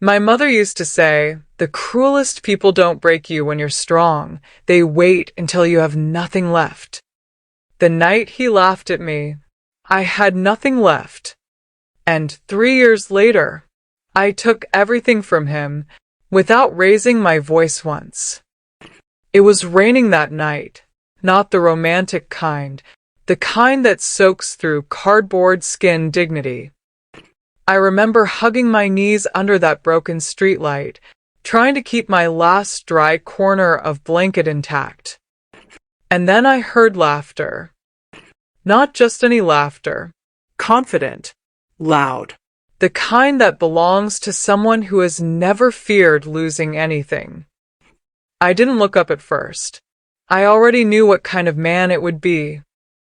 My mother used to say, the cruelest people don't break you when you're strong. They wait until you have nothing left. The night he laughed at me, I had nothing left. And 3 years later, I took everything from him without raising my voice once. It was raining that night, not the romantic kind, the kind that soaks through cardboard skin dignity. I remember hugging my knees under that broken streetlight, trying to keep my last dry corner of blanket intact. And then I heard laughter. Not just any laughter. Confident. Loud. The kind that belongs to someone who has never feared losing anything. I didn't look up at first. I already knew what kind of man it would be.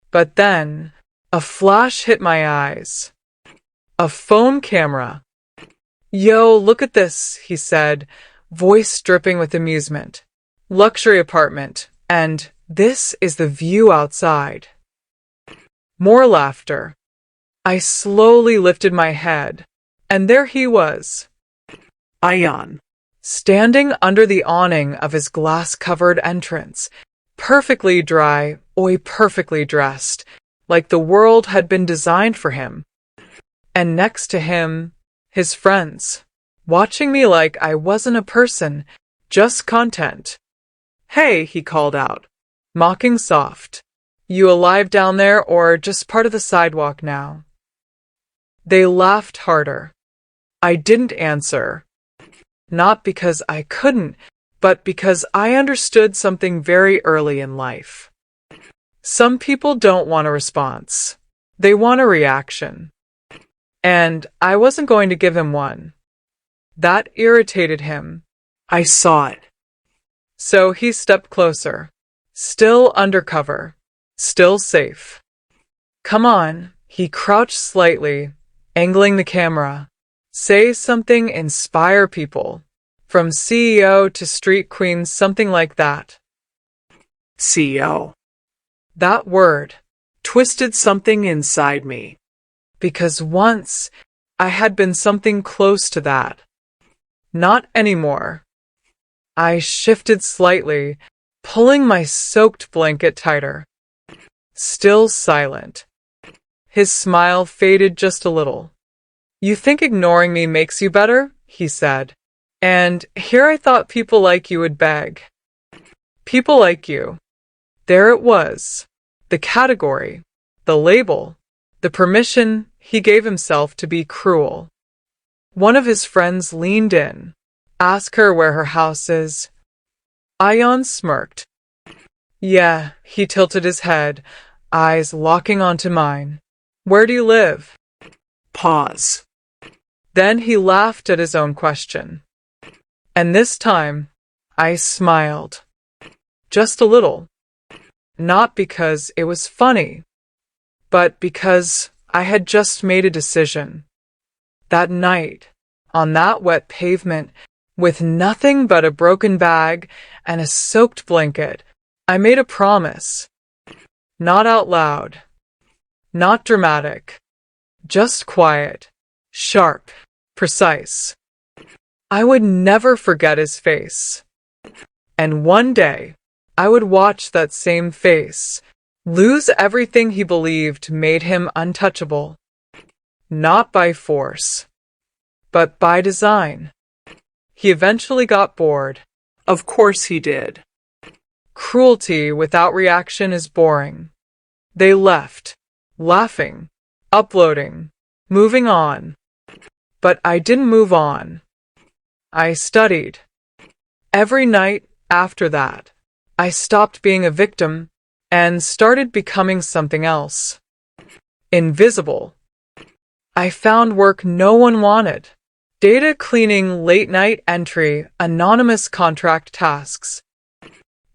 But then, a flash hit my eyes. A phone camera. Yo, look at this, he said, voice dripping with amusement. Luxury apartment, and this is the view outside. More laughter. I slowly lifted my head, and there he was. Ion. Standing under the awning of his glass-covered entrance, perfectly dry, perfectly dressed, like the world had been designed for him. And next to him, his friends, watching me like I wasn't a person, just content. Hey, he called out, mocking soft. You alive down there or just part of the sidewalk now? They laughed harder. I didn't answer. Not because I couldn't, but because I understood something very early in life. Some people don't want a response. They want a reaction. And I wasn't going to give him one. That irritated him. I saw it. So he stepped closer. Still undercover. Still safe. Come on, he crouched slightly, angling the camera. Say something, inspire people. From CEO to street queen, something like that. CEO. That word twisted something inside me. Because once I had been something close to that. Not anymore. I shifted slightly, pulling my soaked blanket tighter. Still silent. His smile faded just a little. You think ignoring me makes you better? He said. And here I thought people like you would beg. People like you. There it was. The category. The label. The permission he gave himself to be cruel. One of his friends leaned in. Ask her where her house is. Ion smirked. Yeah, he tilted his head, eyes locking onto mine. Where do you live? Pause. Then he laughed at his own question. And this time, I smiled. Just a little. Not because it was funny, but because I had just made a decision. That night, on that wet pavement, with nothing but a broken bag and a soaked blanket, I made a promise. Not out loud. Not dramatic. Just quiet. Sharp. Precise. I would never forget his face. And one day, I would watch that same face lose everything he believed made him untouchable. Not by force, but by design. He eventually got bored. Of course he did. Cruelty without reaction is boring. They left, laughing, uploading, moving on. But I didn't move on. I studied. Every night after that, I stopped being a victim and started becoming something else. Invisible. I found work no one wanted. Data cleaning, late-night entry, anonymous contract tasks.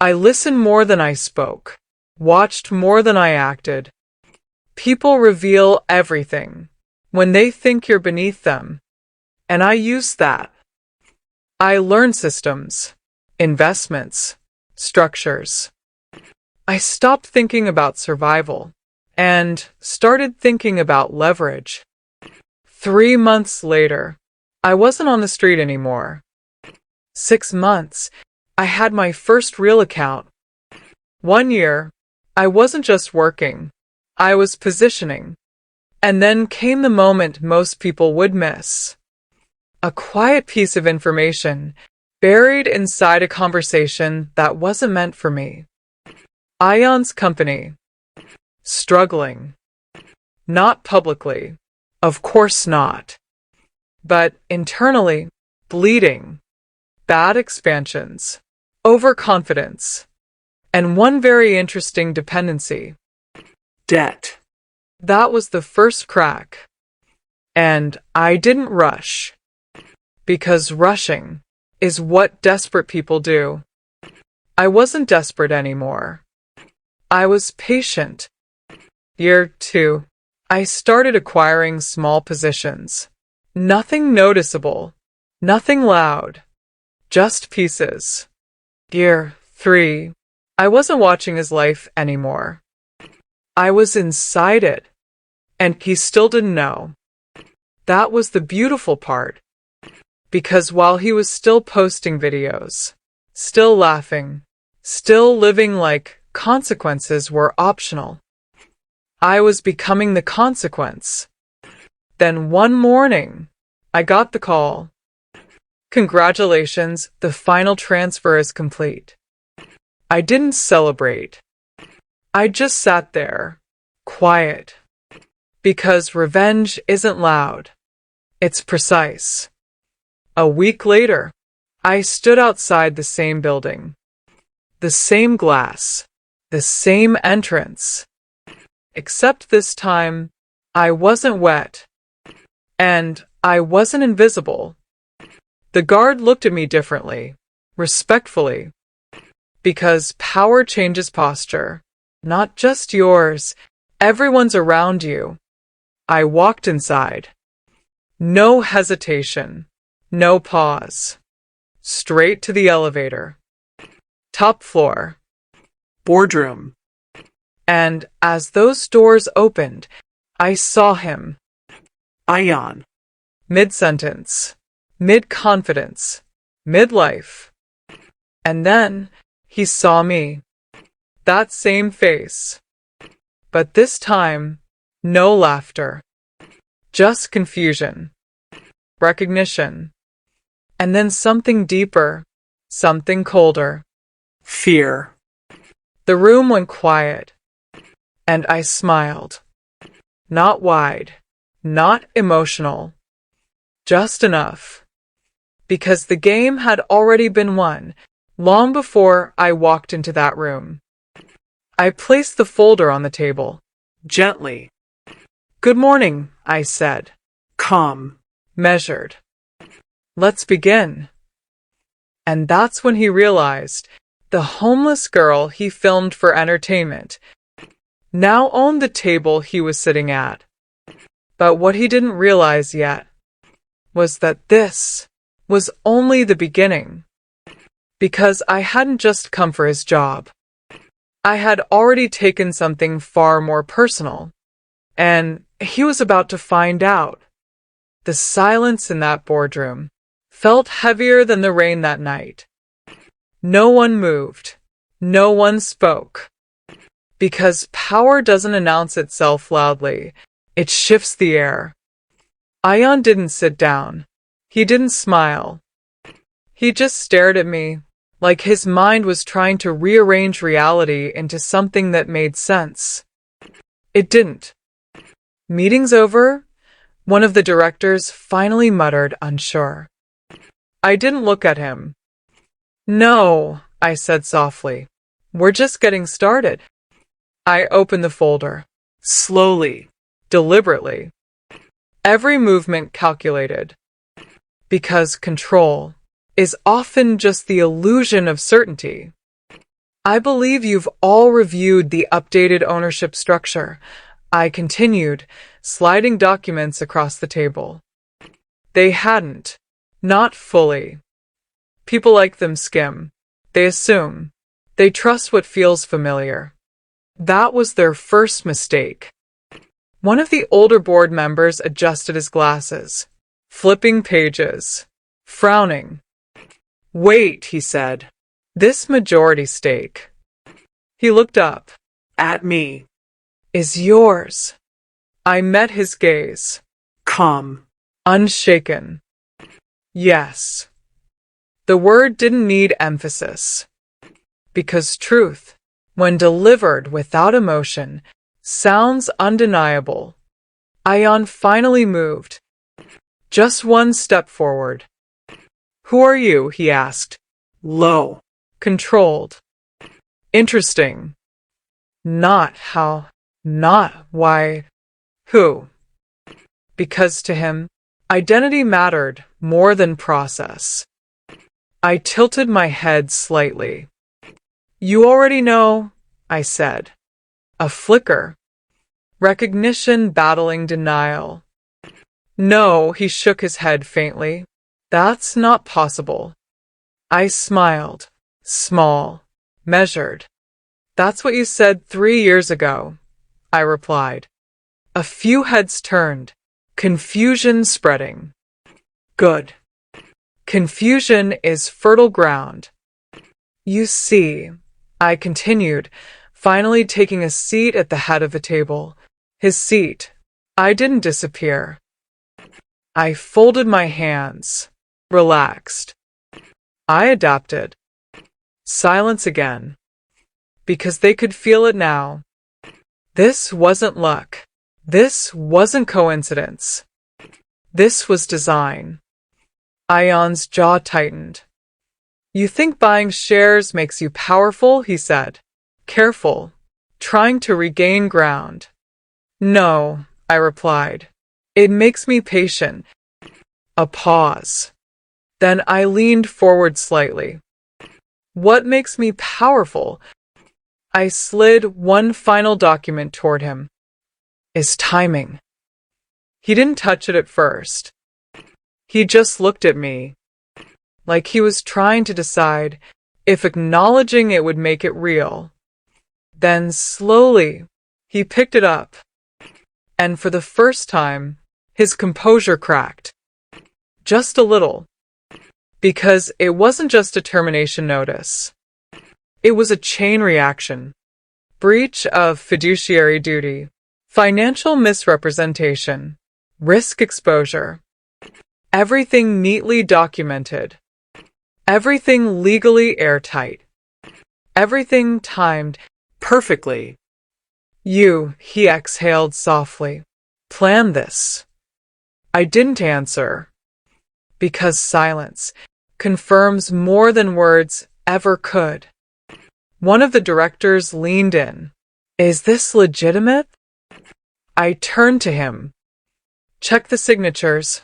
I listened more than I spoke, watched more than I acted. People reveal everything when they think you're beneath them, and I used that. I learned systems, investments, structures. I stopped thinking about survival and started thinking about leverage. 3 months later, I wasn't on the street anymore. 6 months, I had my first real account. 1 year, I wasn't just working, I was positioning. And then came the moment most people would miss. A quiet piece of information buried inside a conversation that wasn't meant for me. Ion's company. Struggling. Not publicly. Of course not. But internally, bleeding. Bad expansions. Overconfidence. And one very interesting dependency. Debt. That was the first crack. And I didn't rush. Because rushing is what desperate people do. I wasn't desperate anymore. I was patient. Year 2, I started acquiring small positions. Nothing noticeable. Nothing loud. Just pieces. Year 3, I wasn't watching his life anymore. I was inside it. And he still didn't know. That was the beautiful part. Because while he was still posting videos, still laughing, still living like consequences were optional, I was becoming the consequence. Then one morning, I got the call. Congratulations, the final transfer is complete. I didn't celebrate. I just sat there, quiet. Because revenge isn't loud. It's precise. A week later, I stood outside the same building. The same glass. The same entrance. Except this time, I wasn't wet. And I wasn't invisible. The guard looked at me differently, respectfully. Because power changes posture. Not just yours, everyone's around you. I walked inside. No hesitation. No pause. Straight to the elevator. Top floor. Boardroom. And as those doors opened, I saw him. Ion. Mid-sentence. Mid-confidence. Midlife. And then he saw me. That same face. But this time, no laughter. Just confusion. Recognition. And then something deeper. Something colder. Fear. The room went quiet. And I smiled. Not wide. Not emotional. Just enough. Because the game had already been won, long before I walked into that room. I placed the folder on the table. Gently. Good morning, I said. Calm. Measured. Let's begin. And that's when he realized the homeless girl he filmed for entertainment now owned the table he was sitting at. But what he didn't realize yet was that this was only the beginning. Because I hadn't just come for his job. I had already taken something far more personal. And he was about to find out. The silence in that boardroom felt heavier than the rain that night. No one moved. No one spoke. Because power doesn't announce itself loudly. It shifts the air. Ion didn't sit down. He didn't smile. He just stared at me, like his mind was trying to rearrange reality into something that made sense. It didn't. Meeting's over? One of the directors finally muttered, unsure. I didn't look at him. No, I said softly. We're just getting started. I opened the folder. Slowly. Deliberately. Every movement calculated. Because control is often just the illusion of certainty. I believe you've all reviewed the updated ownership structure. I continued, sliding documents across the table. They hadn't. Not fully. People like them skim. They assume. They trust what feels familiar. That was their first mistake. One of the older board members adjusted his glasses. flipping pages, frowning. Wait, he said. This majority stake. He looked up at me. Is yours. I met his gaze. Calm. Unshaken. Yes. The word didn't need emphasis. Because truth, when delivered without emotion, sounds undeniable. Ion finally moved. Just one step forward. Who are you? He asked. Low. Controlled. Interesting. Not how, not why, who. Because to him, identity mattered more than process. I tilted my head slightly. You already know, I said. A flicker. Recognition battling denial. No, he shook his head faintly. That's not possible. I smiled. Small. Measured. That's what you said 3 years ago, I replied. A few heads turned. Confusion spreading. Good. Confusion is fertile ground. You see, I continued, finally taking a seat at the head of the table. His seat. I didn't disappear. I folded my hands. Relaxed. I adapted. Silence again. Because they could feel it now. This wasn't luck. This wasn't coincidence. This was design. Ion's jaw tightened. You think buying shares makes you powerful? He said. Careful. Trying to regain ground. No, I replied. It makes me patient. A pause. Then I leaned forward slightly. What makes me powerful? I slid one final document toward him. Is timing. He didn't touch it at first. He just looked at me, like he was trying to decide if acknowledging it would make it real. Then slowly, he picked it up, and for the first time, his composure cracked. Just a little. Because it wasn't just a termination notice. It was a chain reaction. Breach of fiduciary duty. Financial misrepresentation. Risk exposure. Everything neatly documented. Everything legally airtight. Everything timed perfectly. He exhaled softly. Planned this. I didn't answer. Because silence confirms more than words ever could. One of the directors leaned in. Is this legitimate? I turned to him. Check the signatures,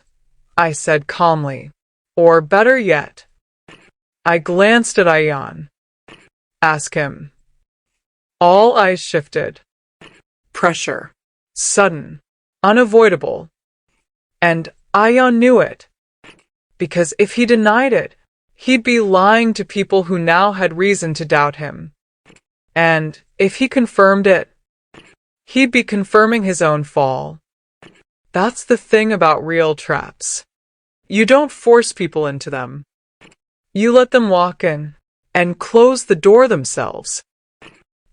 I said calmly. Or better yet, I glanced at Ion. Ask him. All eyes shifted. Pressure. Sudden. Unavoidable. And Ion knew it. Because if he denied it, he'd be lying to people who now had reason to doubt him. And if he confirmed it, he'd be confirming his own fall. That's the thing about real traps. You don't force people into them. You let them walk in and close the door themselves.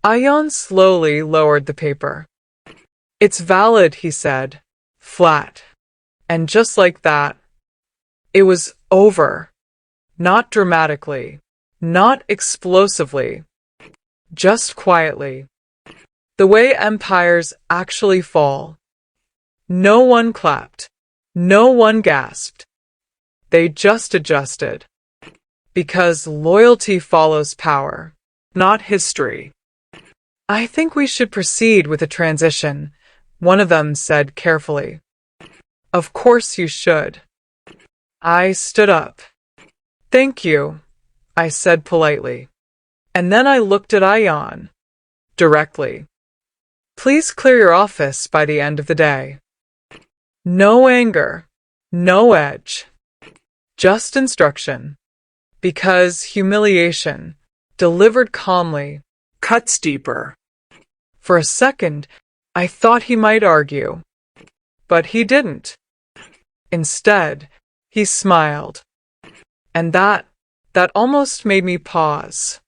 Ion slowly lowered the paper. It's valid, he said, flat. And just like that, it was over. Not dramatically, not explosively, just quietly. The way empires actually fall. No one clapped. No one gasped. They just adjusted. Because loyalty follows power, not history. I think we should proceed with the transition, one of them said carefully. Of course you should. I stood up. Thank you, I said politely. And then I looked at Ion. Directly. Please clear your office by the end of the day. No anger. No edge. Just instruction. Because humiliation, delivered calmly, cuts deeper. For a second, I thought he might argue. But he didn't. Instead, he smiled. And that almost made me pause.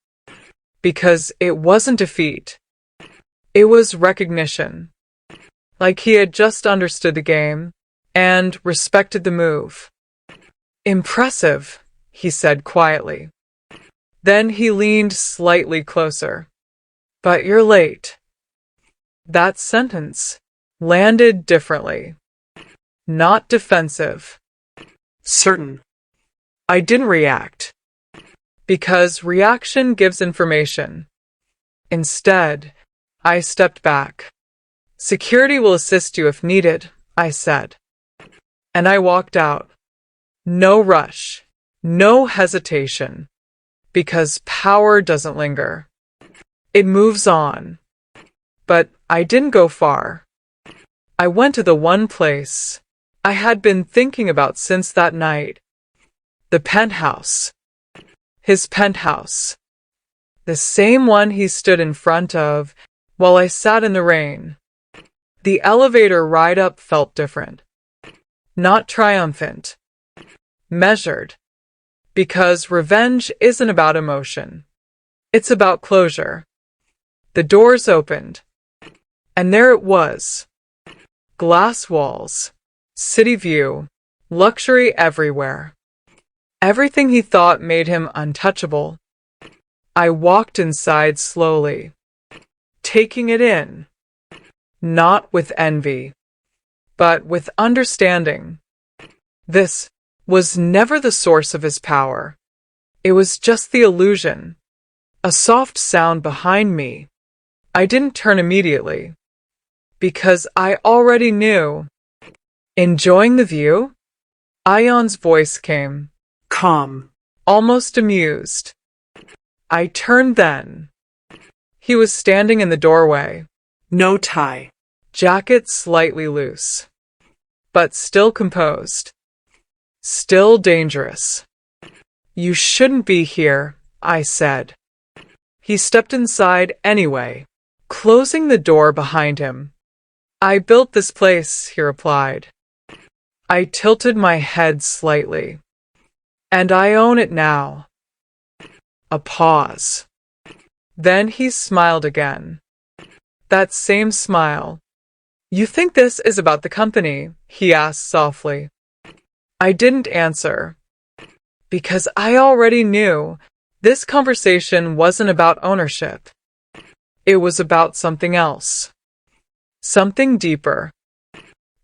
Because it wasn't defeat. It was recognition. Like he had just understood the game and respected the move. Impressive, he said quietly. Then he leaned slightly closer. But you're late. That sentence landed differently. Not defensive. Certain. I didn't react. Because reaction gives information. Instead, I stepped back. Security will assist you if needed, I said. And I walked out. No rush. No hesitation. Because power doesn't linger. It moves on. But I didn't go far. I went to the one place I had been thinking about since that night. The penthouse. His penthouse. The same one he stood in front of while I sat in the rain. The elevator ride up felt different. Not triumphant. Measured. Because revenge isn't about emotion. It's about closure. The doors opened. And there it was. Glass walls. City view. Luxury everywhere. Everything he thought made him untouchable. I walked inside slowly, taking it in, not with envy, but with understanding. This was never the source of his power. It was just the illusion. A soft sound behind me. I didn't turn immediately, because I already knew. Enjoying the view? Ion's voice came. Calm. Almost amused. I turned then. He was standing in the doorway. No tie. Jacket slightly loose. But still composed. Still dangerous. You shouldn't be here, I said. He stepped inside anyway, closing the door behind him. I built this place, he replied. I tilted my head slightly. And I own it now. A pause. Then he smiled again. That same smile. You think this is about the company? He asked softly. I didn't answer. Because I already knew this conversation wasn't about ownership. It was about something else. Something deeper.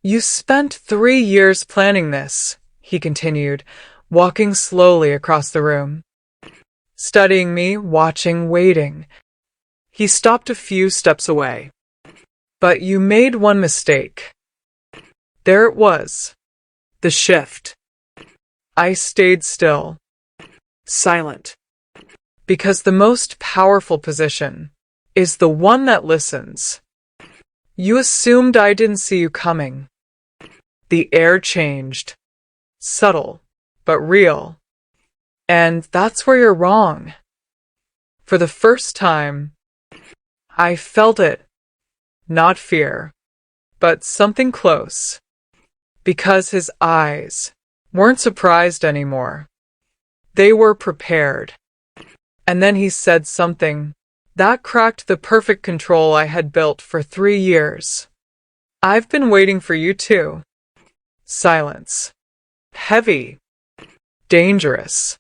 You spent 3 years planning this, he continued, walking slowly across the room. Studying me, watching, waiting. He stopped a few steps away. But you made one mistake. There it was. The shift. I stayed still. Silent. Because the most powerful position is the one that listens. You assumed I didn't see you coming. The air changed. Subtle, but real. And that's where you're wrong. For the first time, I felt it. Not fear, but something close. Because his eyes weren't surprised anymore. They were prepared. And then he said something that cracked the perfect control I had built for 3 years. I've been waiting for you too. Silence. Heavy. Dangerous.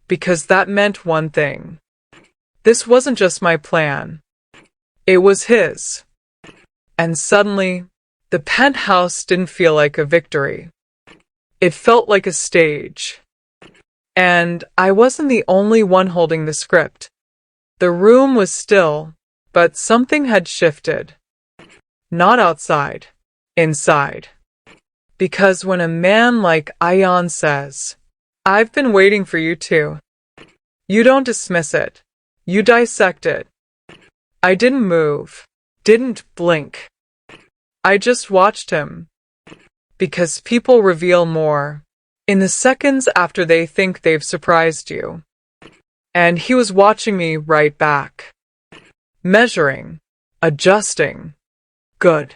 Because that meant one thing. This wasn't just my plan. It was his. And suddenly, the penthouse didn't feel like a victory. It felt like a stage. And I wasn't the only one holding the script. The room was still, but something had shifted. Not outside, inside. Because when a man like Ion says, I've been waiting for you too, you don't dismiss it. You dissect it. I didn't move, didn't blink. I just watched him. Because people reveal more in the seconds after they think they've surprised you. And he was watching me right back. Measuring. Adjusting. Good.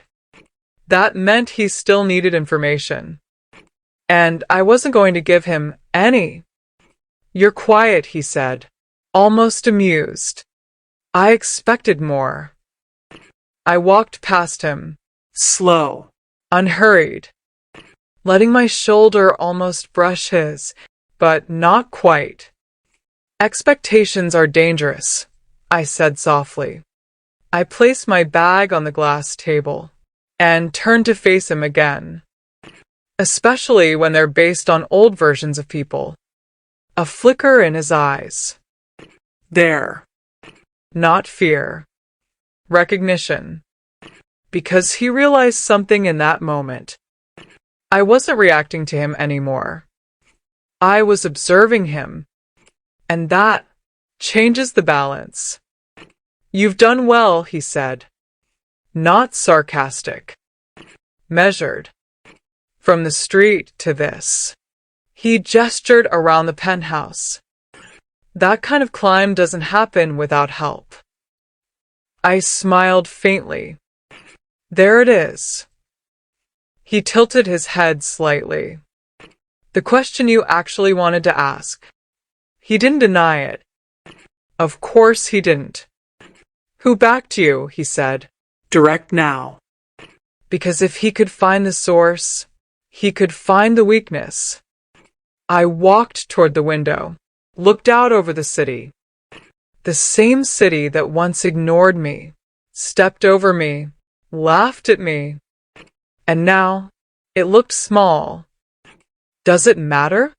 That meant he still needed information. and I wasn't going to give him any. You're quiet, he said, almost amused. I expected more. I walked past him, Slow. unhurried, letting my shoulder almost brush his, but not quite. Expectations are dangerous, I said softly. I placed my bag on the glass table and turned to face him again, especially when they're based on old versions of people. A flicker in his eyes. There. Not fear. Recognition. Because he realized something in that moment. I wasn't reacting to him anymore. I was observing him. And that changes the balance. You've done well, he said. Not sarcastic. Measured. From the street to this. He gestured around the penthouse. That kind of climb doesn't happen without help. I smiled faintly. There it is. He tilted his head slightly. The question you actually wanted to ask. He didn't deny it. Of course he didn't. Who backed you, he said. Direct now. Because if he could find the source, he could find the weakness. I walked toward the window, looked out over the city. The same city that once ignored me, stepped over me, laughed at me. And now, it looked small. Does it matter?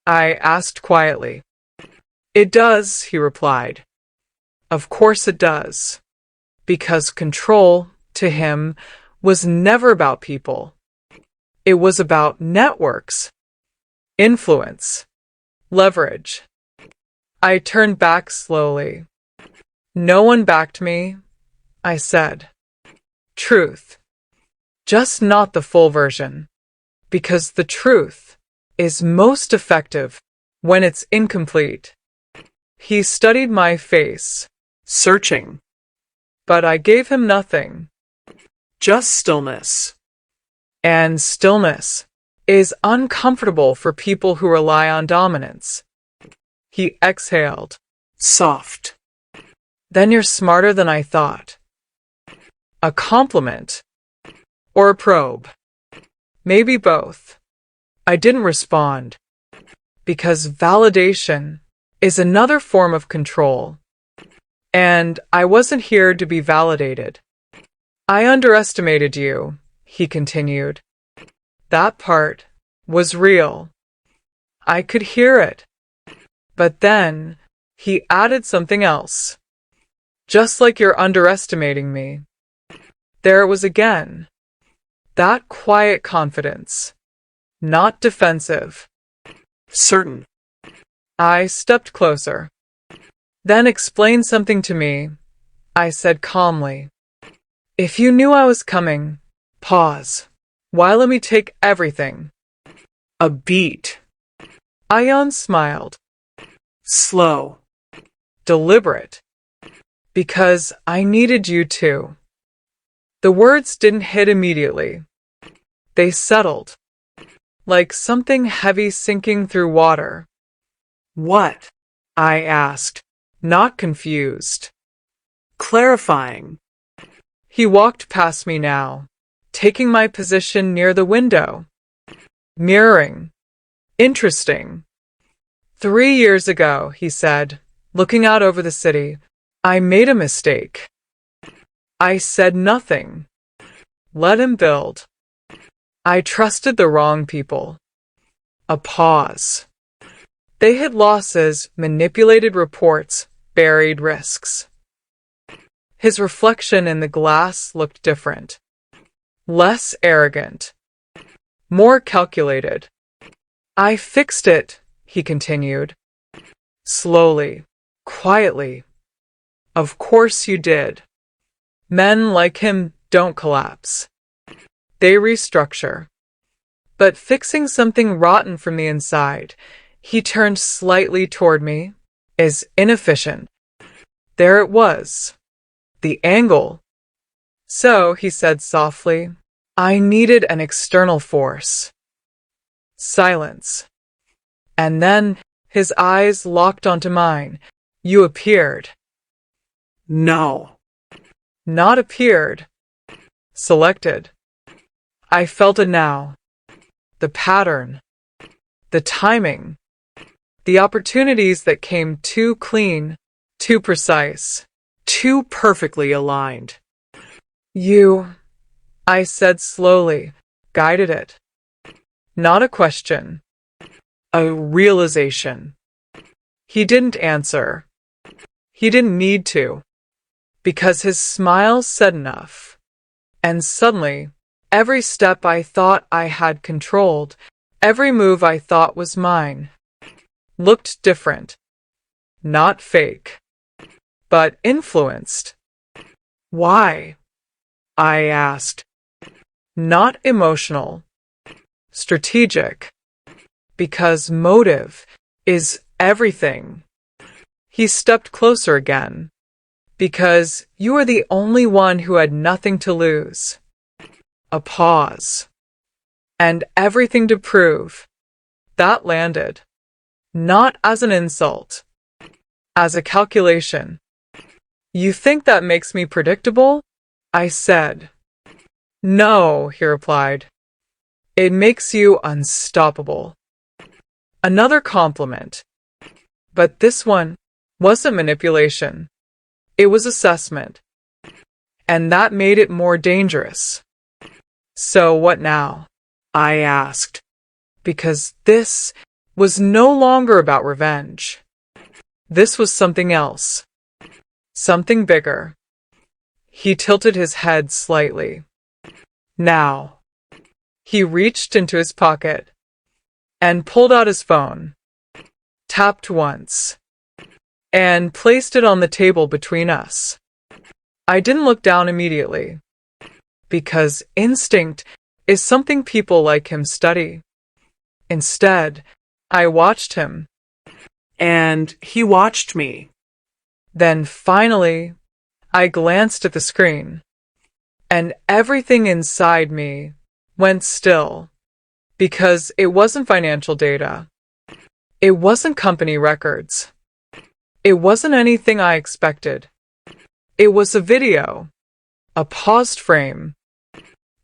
I asked quietly. It does, he replied. Of course it does. Because control, to him, was never about people. It was about networks, influence, leverage. I turned back slowly. No one backed me, I said. Truth. Just not the full version. Because the truth is most effective when it's incomplete. He studied my face. Searching. But I gave him nothing. Just stillness. And stillness is uncomfortable for people who rely on dominance. He exhaled. Soft. Then you're smarter than I thought. A compliment. Or a probe. Maybe both. I didn't respond. Because validation is another form of control. And I wasn't here to be validated. I underestimated you, he continued. That part was real. I could hear it. But then he added something else. Just like you're underestimating me. There it was again. That quiet confidence. Not defensive. Certain. I stepped closer. Then explain something to me, I said calmly. If you knew I was coming, pause. Why let me take everything? A beat. Ion smiled. Slow. Deliberate. Because I needed you too. The words didn't hit immediately. They settled. Like something heavy sinking through water. What? I asked, not confused. Clarifying. He walked past me now, taking my position near the window. Mirroring. Interesting. 3 years ago, he said, looking out over the city, I made a mistake. I said nothing. Let him build. I trusted the wrong people. A pause. They hid losses, manipulated reports, buried risks. His reflection in the glass looked different. Less arrogant. More calculated. I fixed it, he continued. Slowly, quietly. Of course you did. Men like him don't collapse. They restructure. But fixing something rotten from the inside, he turned slightly toward me, is inefficient. There it was. The angle. So, he said softly, I needed an external force. Silence. And then his eyes locked onto mine. You appeared. No. Not appeared. Selected. I felt it now. The pattern. The timing. The opportunities that came too clean, too precise, Too perfectly aligned. You, I said slowly, guided it. Not a question. A realization. He didn't answer. He didn't need to, because his smile said enough. And suddenly, every step I thought I had controlled, every move I thought was mine, looked different. Not fake, but influenced. Why? I asked. Not emotional. Strategic. Because motive is everything. He stepped closer again. Because you are the only one who had nothing to lose. A pause. And everything to prove. That landed. Not as an insult. As a calculation. You think that makes me predictable? I said. No, he replied. It makes you unstoppable. Another compliment. But this one wasn't manipulation. It was assessment. And that made it more dangerous. So what now? I asked. Because this was no longer about revenge. This was something else. Something bigger. He tilted his head slightly. Now. He reached into his pocket and pulled out his phone, tapped once, and placed it on the table between us. I didn't look down immediately, because instinct is something people like him study. Instead, I watched him. And he watched me. Then finally, I glanced at the screen, and everything inside me went still, because it wasn't financial data. It wasn't company records. It wasn't anything I expected. It was a video, a paused frame,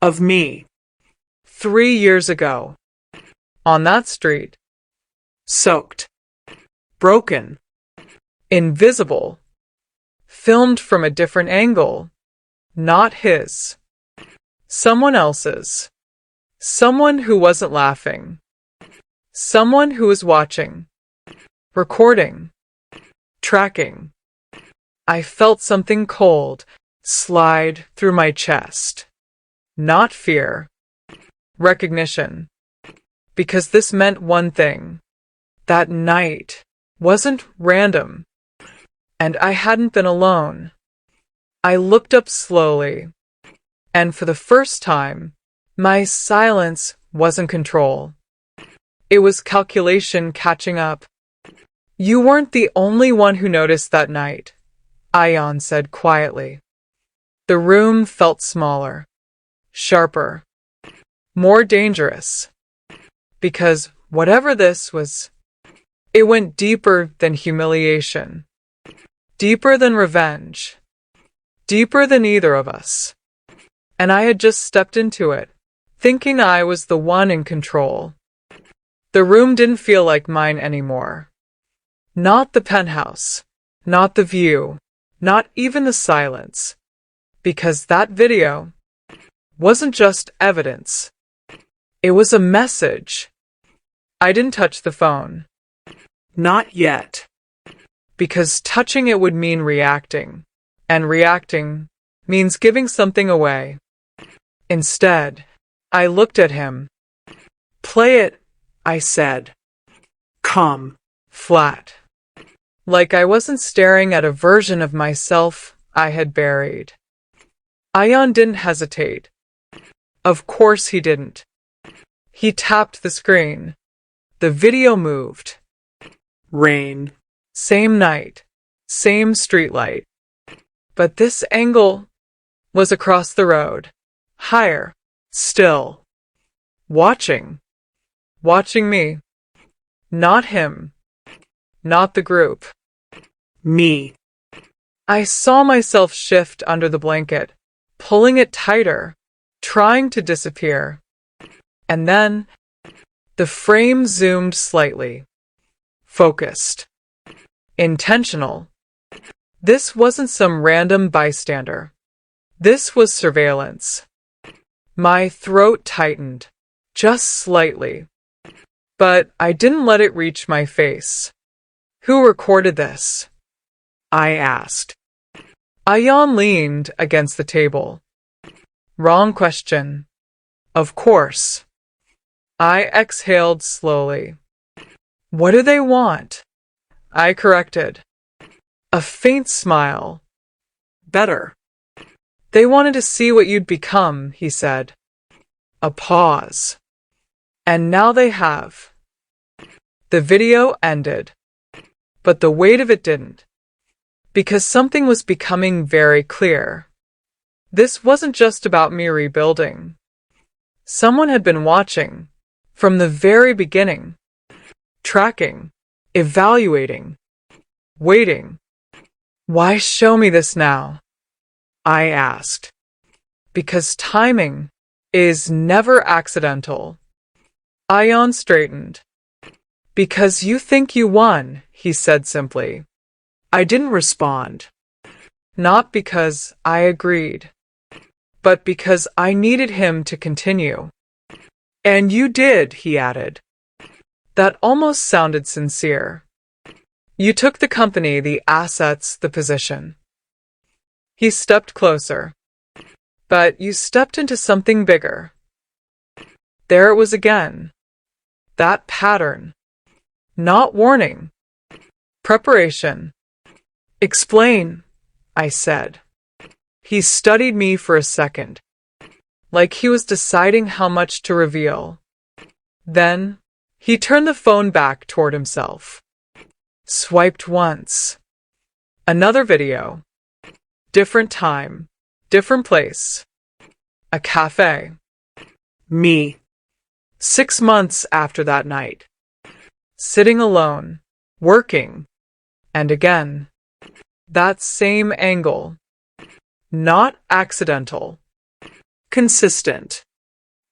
Of me. 3 years ago, on that street, Soaked. Broken. invisible, filmed from a different angle, not his, someone else's, someone who wasn't laughing, someone who was watching, recording, tracking. I felt something cold slide through my chest. Not fear, recognition, because this meant one thing. That night wasn't random, and I hadn't been alone. I looked up slowly, and for the first time, my silence wasn't control. It was calculation catching up. You weren't the only one who noticed that night, Ion said quietly. The room felt smaller, sharper, more dangerous, because whatever this was, it went deeper than humiliation, deeper than revenge, deeper than either of us. And I had just stepped into it, thinking I was the one in control. The room didn't feel like mine anymore. Not the penthouse, not the view, not even the silence. Because that video wasn't just evidence. It was a message. I didn't touch the phone. Not yet. Because touching it would mean reacting. And reacting means giving something away. Instead, I looked at him. Play it, I said. Come. Flat. Like I wasn't staring at a version of myself I had buried. Ion didn't hesitate. Of course he didn't. He tapped the screen. The video moved. Rain. Same night. Same streetlight. But this angle was across the road. Higher. Still. Watching. watching me. Not him. Not the group. Me. I saw myself shift under the blanket, pulling it tighter, trying to disappear. And then, the frame zoomed slightly. Focused. Intentional. This wasn't some random bystander. This was surveillance. My throat tightened, just slightly. But I didn't let it reach my face. Who recorded this? I asked. Ayan leaned against the table. Wrong question. Of course. I exhaled slowly. What do they want? I corrected. A faint smile. Better. They wanted to see what you'd become, he said. A pause. And now they have. The video ended. But the weight of it didn't. Because something was becoming very clear. This wasn't just about me rebuilding. Someone had been watching. From the very beginning. Tracking. Evaluating. Waiting. Why show me this now? I asked. Because timing is never accidental. Ayan straightened. Because you think you won, he said simply. I didn't respond. Not because I agreed, but because I needed him to continue. And you did, he added. That almost sounded sincere. You took the company, the assets, the position. He stepped closer. But you stepped into something bigger. There it was again. That pattern. Not warning. Preparation. Explain, I said. He studied me for a second, like he was deciding how much to reveal. Then, he turned the phone back toward himself. Swiped once. Another video. Different time. Different place. A cafe. Me. 6 months after that night. Sitting alone. Working. And again. That same angle. Not accidental. Consistent.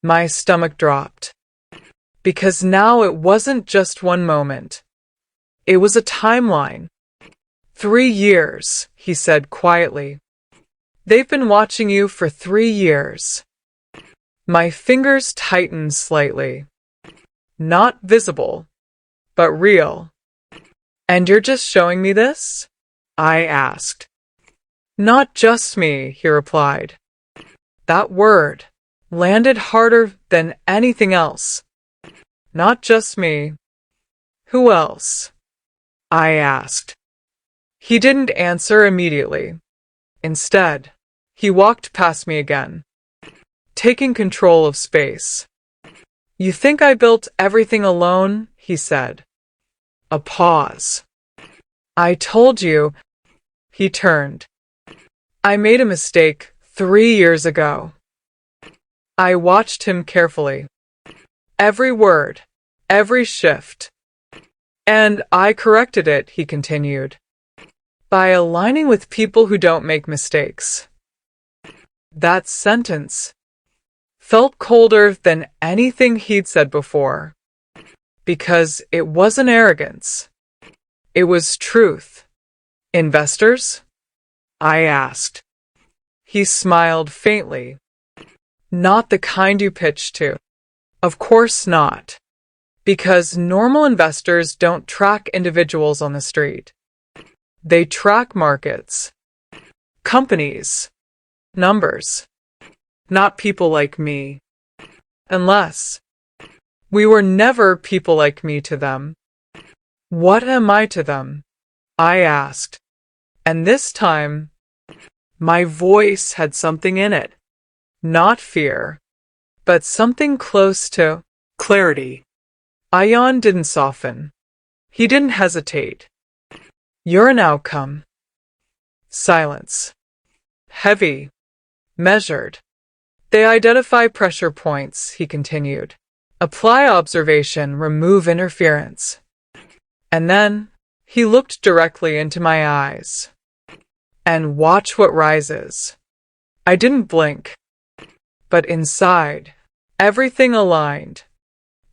My stomach dropped. Because now it wasn't just one moment. It was a timeline. 3 years, he said quietly. They've been watching you for 3 years. My fingers tightened slightly. Not visible, but real. And you're just showing me this? I asked. Not just me, he replied. That word landed harder than anything else. Not just me. Who else? I asked. He didn't answer immediately. Instead, he walked past me again, taking control of space. You think I built everything alone? He said. A pause. I told you. He turned. I made a mistake 3 years ago. I watched him carefully. Every word, every shift. And I corrected it, he continued, by aligning with people who don't make mistakes. That sentence felt colder than anything he'd said before, because it wasn't arrogance. It was truth. Investors? I asked. He smiled faintly. Not the kind you pitch to. Of course not. Because normal investors don't track individuals on the street. They track markets, companies, numbers, not people like me. Unless we were never people like me to them. What am I to them? I asked. And this time, my voice had something in it. Not fear, but something close to Clarity. Ayan didn't soften. He didn't hesitate. You're an outcome. Silence. Heavy. Measured. They identify pressure points, he continued. Apply observation, remove interference. And then he looked directly into my eyes. And watch what rises. I didn't blink. But inside, everything aligned.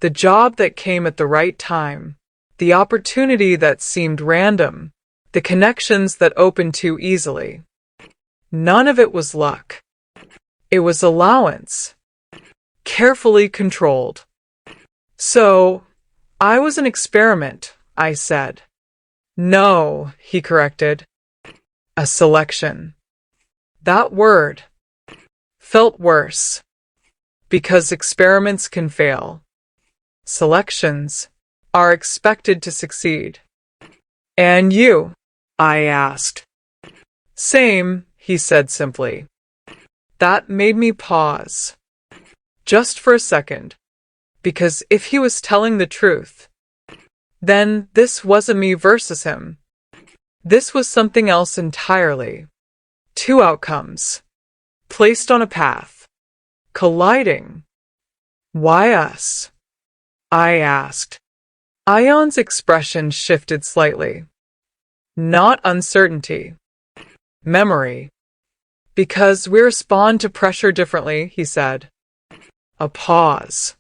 The job that came at the right time, the opportunity that seemed random, the connections that opened too easily. None of it was luck. It was allowance. Carefully controlled. So, I was an experiment, I said. No, he corrected. A selection. That word felt worse. Because experiments can fail. Selections are expected to succeed. And you? I asked. Same, he said simply. That made me pause. Just for a second. Because if he was telling the truth, then this wasn't me versus him. This was something else entirely. Two outcomes. Placed on a path. Colliding. Why us? I asked. Ion's expression shifted slightly. Not uncertainty. Memory. Because we respond to pressure differently, he said. A pause.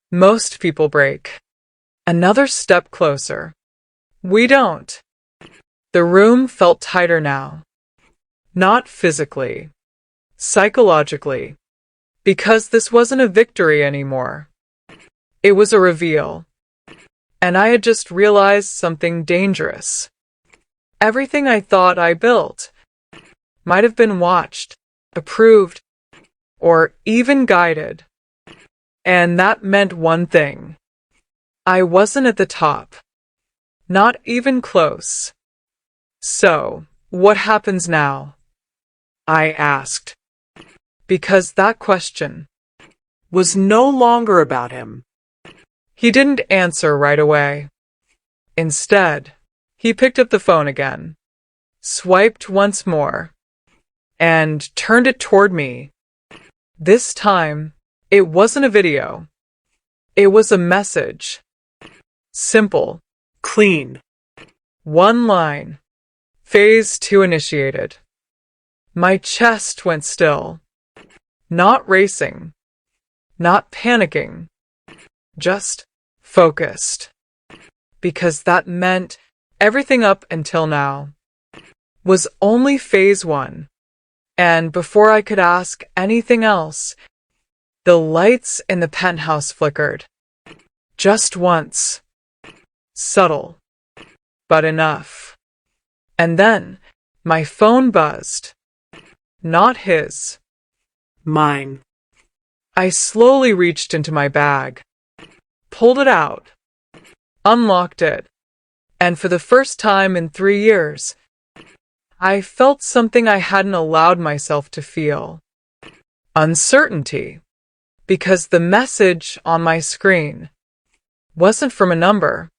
Most people break. Another step closer. We don't. The room felt tighter now. Not physically. Psychologically. Because this wasn't a victory anymore. It was a reveal. And I had just realized something dangerous. Everything I thought I built might have been watched, approved, or even guided. And that meant one thing. I wasn't at the top. Not even close. So, what happens now? I asked. Because that question was no longer about him. He didn't answer right away. Instead, he picked up the phone again, swiped once more, and turned it toward me. This time, it wasn't a video. It was a message. Simple. Clean. One line. Phase 2 initiated. My chest went still. Not racing. Not panicking. Just focused. Because that meant everything up until now was only phase 1. And before I could ask anything else, the lights in the penthouse flickered. Just once. Subtle. But enough. And then my phone buzzed. Not his. Mine. I slowly reached into my bag, pulled it out, unlocked it, and for the first time in 3 years, I felt something I hadn't allowed myself to feel. Uncertainty. Because the message on my screen wasn't from a number.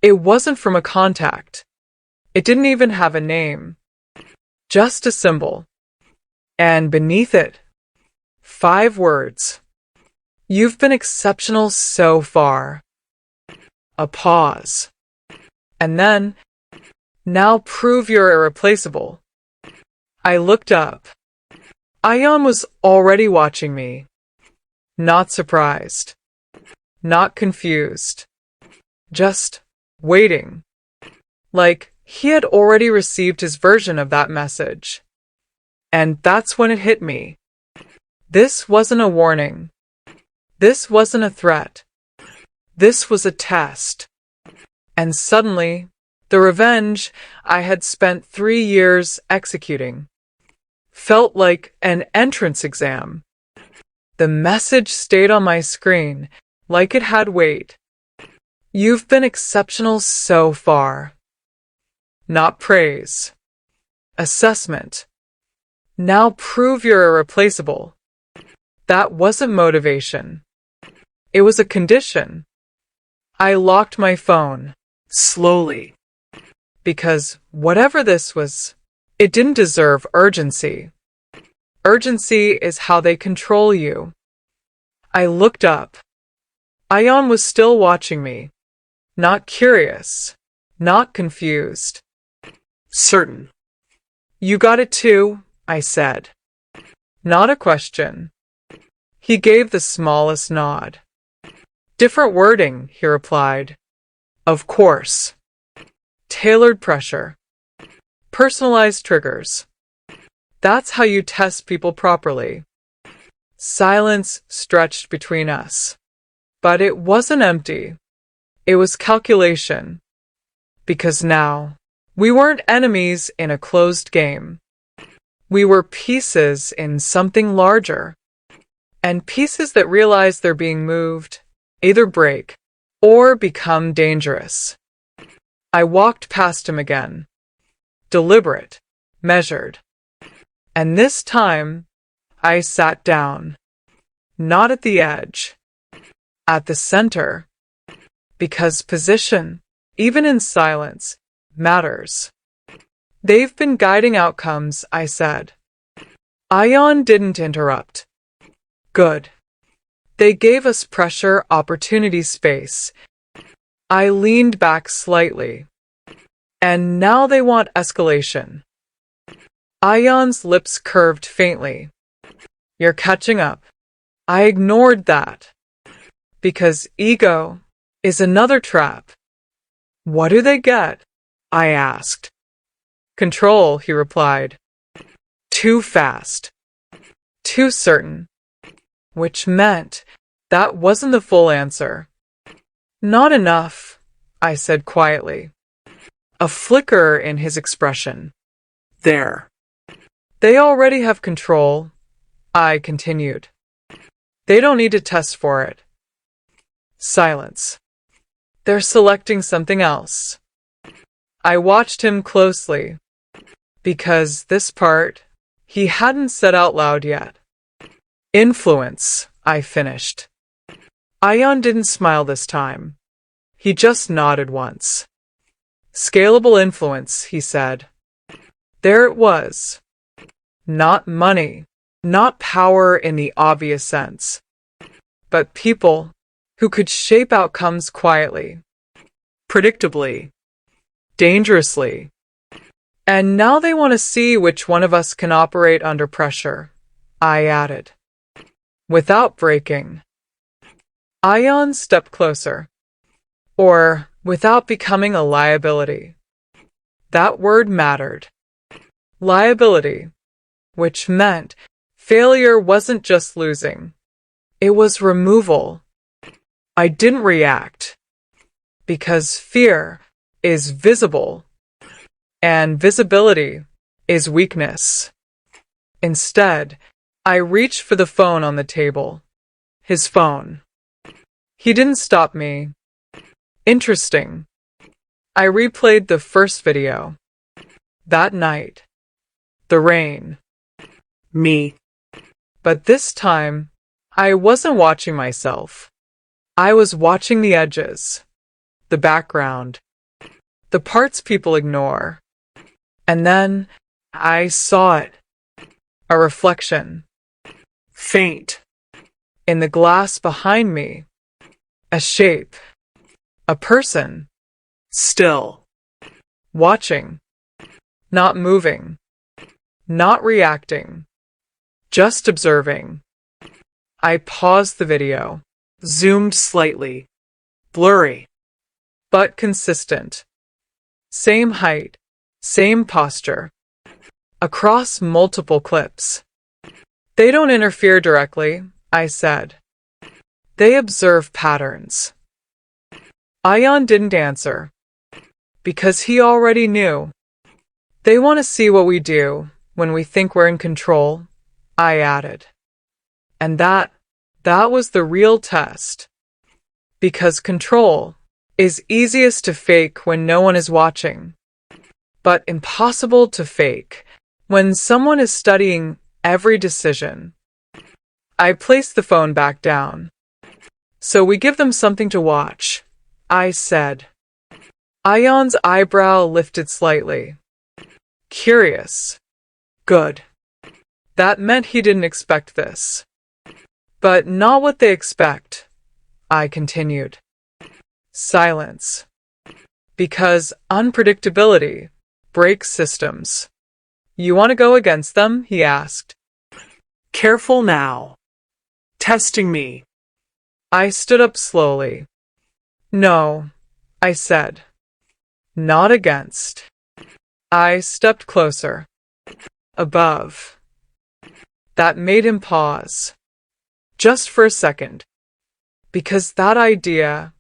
It wasn't from a contact. It didn't even have a name. Just a symbol. And beneath it, 5 words. You've been exceptional so far. A pause. And then, now prove you're irreplaceable. I looked up. Ion was already watching me. Not surprised. Not confused. Just waiting. Like he had already received his version of that message. And that's when it hit me. This wasn't a warning. This wasn't a threat. This was a test. And suddenly, the revenge I had spent 3 years executing felt like an entrance exam. The message stayed on my screen like it had weight. You've been exceptional so far. Not praise. Assessment. Now prove you're irreplaceable. That wasn't motivation. It was a condition. I locked my phone. Slowly. Because whatever this was, it didn't deserve urgency. Urgency is how they control you. I looked up. Ion was still watching me, not curious, not confused. Certain. You got it too, I said. Not a question. He gave the smallest nod. Different wording, he replied. Of course. Tailored pressure. Personalized triggers. That's how you test people properly. Silence stretched between us. But it wasn't empty. It was calculation. Because now, we weren't enemies in a closed game. We were pieces in something larger. And pieces that realize they're being moved either break or become dangerous. I walked past him again. Deliberate, measured. And this time, I sat down. Not at the edge. At the center. Because position, even in silence, matters. They've been guiding outcomes, I said. Ion didn't interrupt. Good. They gave us pressure, opportunity, space. I leaned back slightly. And now they want escalation. Ion's lips curved faintly. You're catching up. I ignored that. Because ego is another trap. What do they get? I asked. Control, he replied. Too fast. Too certain. Which meant that wasn't the full answer. Not enough, I said quietly. A flicker in his expression. There. They already have control, I continued. They don't need to test for it. Silence. They're selecting something else. I watched him closely, because this part he hadn't said out loud yet. Influence, I finished. Ion didn't smile this time. He just nodded once. Scalable influence, he said. There it was. Not money, not power in the obvious sense, but people who could shape outcomes quietly, predictably, dangerously. And now they want to see which one of us can operate under pressure, I added. Without breaking. Ion stepped closer. Or without becoming a liability. That word mattered. Liability. Which meant failure wasn't just losing. It was removal. I didn't react. Because fear is visible. And visibility is weakness. Instead, I reached for the phone on the table. His phone. He didn't stop me. Interesting. I replayed the first video. That night. The rain. Me. But this time, I wasn't watching myself. I was watching the edges. The background. The parts people ignore. And then, I saw it. A reflection. Faint. In the glass behind me. A shape. A person. Still. Watching. Not moving. Not reacting. Just observing. I paused the video. Zoomed slightly. Blurry. But consistent. Same height. Same posture. Across multiple clips. They don't interfere directly, I said. They observe patterns. Ion didn't answer. Because he already knew. They want to see what we do when we think we're in control, I added. And that was the real test. Because control is easiest to fake when no one is watching. But impossible to fake when someone is studying every decision. I placed the phone back down. So we give them something to watch, I said. Ion's eyebrow lifted slightly. Curious. Good. That meant he didn't expect this. But not what they expect, I continued. Silence. Because unpredictability breaks systems. You want to go against them? He asked. Careful now. Testing me. I stood up slowly. No, I said. Not against. I stepped closer. Above. That made him pause. Just for a second. Because that idea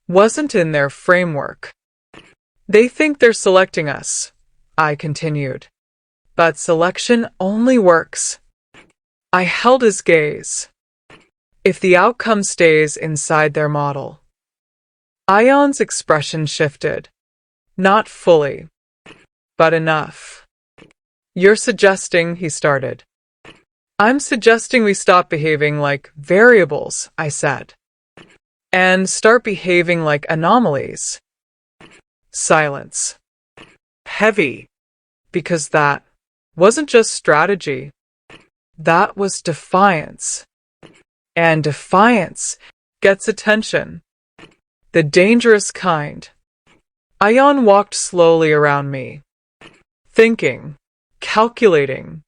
wasn't in their framework. They think they're selecting us, I continued. But selection only works. I held his gaze. If the outcome stays inside their model. Ion's expression shifted. Not fully, but enough. You're suggesting, he started. I'm suggesting we stop behaving like variables, I said, and start behaving like anomalies. Silence. Heavy. Because that wasn't just strategy. That was defiance. And defiance gets attention. The dangerous kind. Ion walked slowly around me. Thinking. Calculating.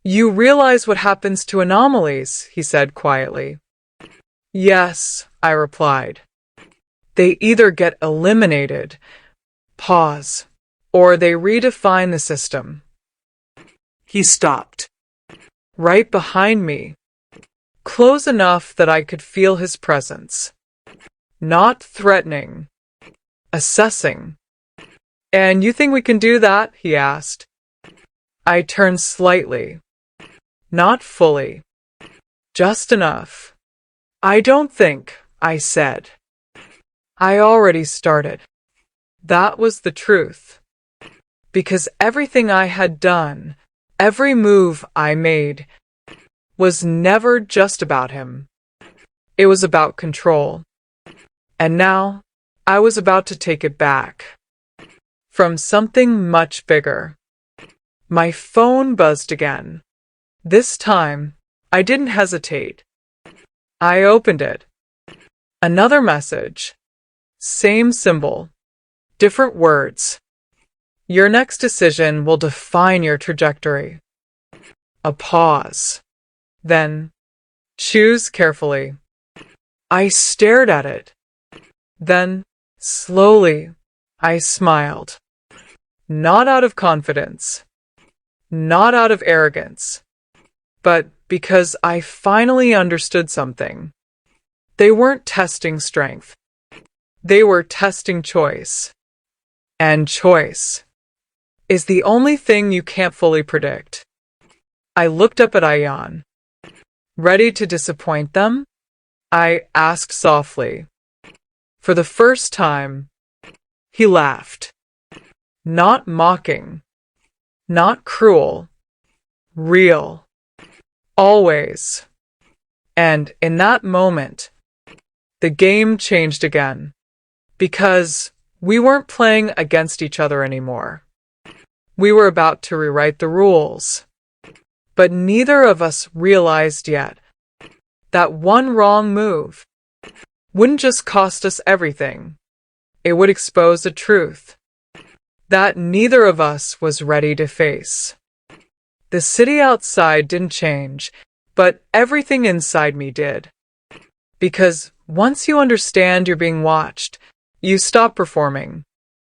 You realize what happens to anomalies, he said quietly. Yes, I replied. They either get eliminated, pause, or they redefine the system. He stopped. Right behind me. Close enough that I could feel his presence. Not threatening. Assessing. And you think we can do that? He asked. I turned slightly. Not fully. Just enough. I don't think, I said. I already started. That was the truth. Because everything I had done, every move I made, was never just about him. It was about control. And now, I was about to take it back. From something much bigger. My phone buzzed again. This time, I didn't hesitate. I opened it. Another message. Same symbol. Different words. Your next decision will define your trajectory. A pause. Then, choose carefully. I stared at it. Then, slowly, I smiled. Not out of confidence. Not out of arrogance. But because I finally understood something. They weren't testing strength. They were testing choice. And choice is the only thing you can't fully predict. I looked up at Ion. Ready to disappoint them? I asked softly. For the first time, he laughed. Not mocking. Not cruel. Real. Always. And in that moment, the game changed again. Because we weren't playing against each other anymore. We were about to rewrite the rules. But neither of us realized yet that one wrong move wouldn't just cost us everything. It would expose a truth that neither of us was ready to face. The city outside didn't change, but everything inside me did. Because once you understand you're being watched, you stop performing.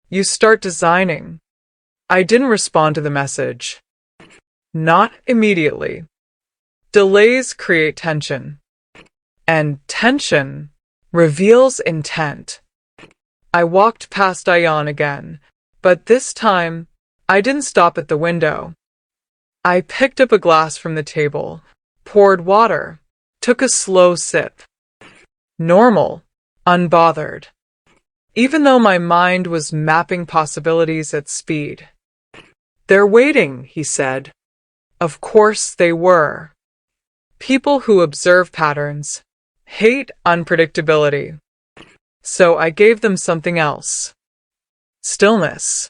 You start designing. I didn't respond to the message. Not immediately. Delays create tension. And tension reveals intent. I walked past Ion again, but this time, I didn't stop at the window. I picked up a glass from the table, poured water, took a slow sip. Normal, unbothered. Even though my mind was mapping possibilities at speed. They're waiting, he said. Of course they were. People who observe patterns hate unpredictability. So I gave them something else. Stillness.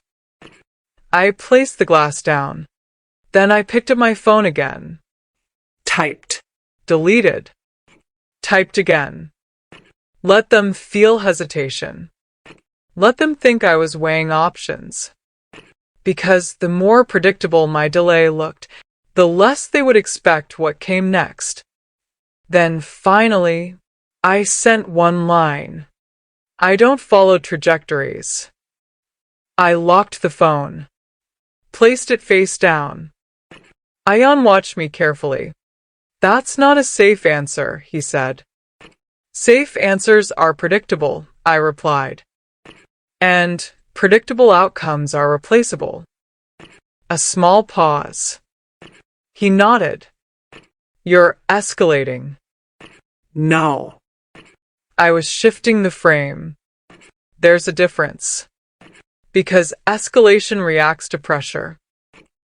I placed the glass down. Then I picked up my phone again. Typed. Deleted. Typed again. Let them feel hesitation. Let them think I was weighing options. Because the more predictable my delay looked, the less they would expect what came next. Then finally, I sent one line. I don't follow trajectories. I locked the phone, placed it face down. Ion watched me carefully. That's not a safe answer, he said. Safe answers are predictable, I replied. And predictable outcomes are replaceable. A small pause. He nodded. You're escalating. No. I was shifting the frame. There's a difference. Because escalation reacts to pressure.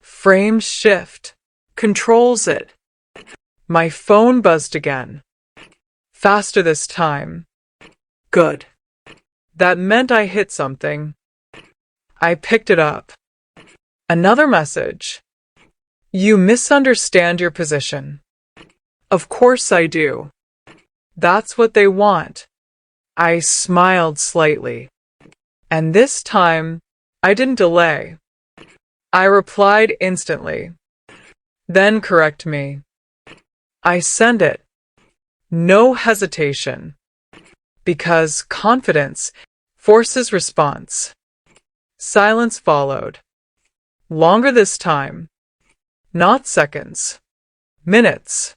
Frames shift. Controls it. My phone buzzed again. Faster this time. Good. That meant I hit something. I picked it up. Another message. You misunderstand your position. Of course I do. That's what they want. I smiled slightly. And this time, I didn't delay. I replied instantly. Then correct me. I send it. No hesitation. Because confidence forces response. Silence followed. Longer this time. Not seconds. Minutes.